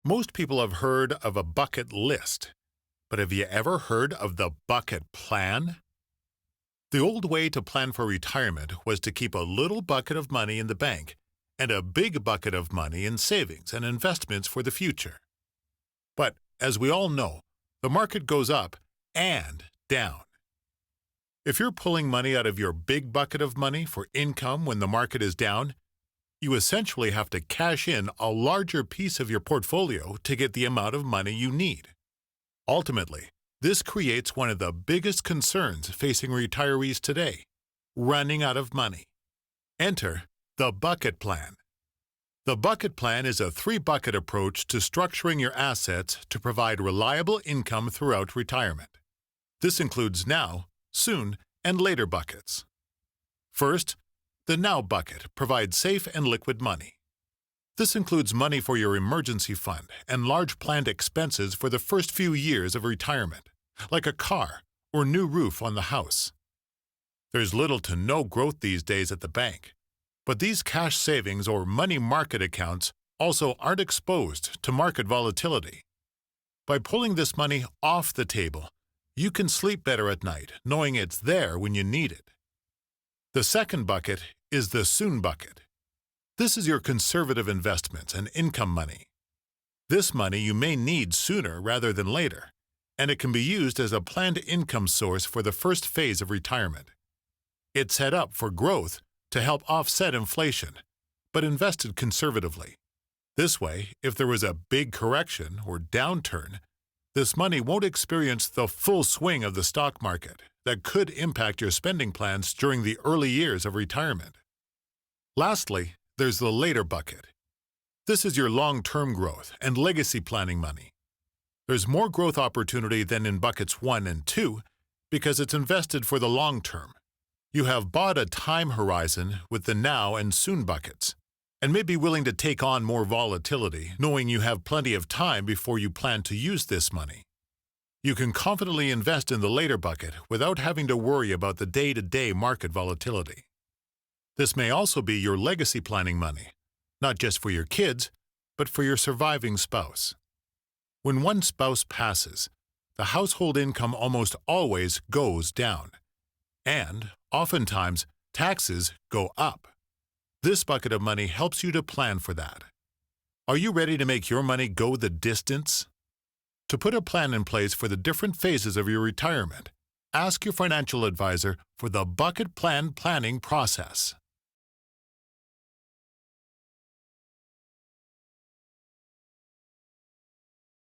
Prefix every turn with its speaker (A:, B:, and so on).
A: Most people have heard of a bucket list, but have you ever heard of the bucket plan? The old way to plan for retirement was to keep a little bucket of money in the bank and a big bucket of money in savings and investments for the future. But as we all know, the market goes up and down. If you're pulling money out of your big bucket of money for income when the market is down, you essentially have to cash in a larger piece of your portfolio to get the amount of money you need. Ultimately, this creates one of the biggest concerns facing retirees today: running out of money. Enter the bucket plan. The bucket plan is a three-bucket approach to structuring your assets to provide reliable income throughout retirement. This includes now, soon, and later buckets. First, the now bucket provides safe and liquid money. This includes money for your emergency fund and large planned expenses for the first few years of retirement, like a car or new roof on the house. There's little to no growth these days at the bank, but these cash savings or money market accounts also aren't exposed to market volatility. By pulling this money off the table, you can sleep better at night knowing it's there when you need it. The second bucket is the soon bucket. This is your conservative investments and income money. This money you may need sooner rather than later, and it can be used as a planned income source for the first phase of retirement. It's set up for growth to help offset inflation, but invested conservatively. This way, if there was a big correction or downturn, this money won't experience the full swing of the stock market that could impact your spending plans during the early years of retirement. Lastly, there's the later bucket. This is your long-term growth and legacy planning money. There's more growth opportunity than in buckets 1 and 2 because it's invested for the long term. You have bought a time horizon with the now and soon buckets, and may be willing to take on more volatility knowing you have plenty of time before you plan to use this money. You can confidently invest in the later bucket without having to worry about the day-to-day market volatility. This may also be your legacy planning money, not just for your kids, but for your surviving spouse. When one spouse passes, the household income almost always goes down, and oftentimes taxes go up. This bucket of money helps you to plan for that. Are you ready to make your money go the distance? To put a plan in place for the different phases of your retirement, ask your financial advisor for the bucket plan planning process.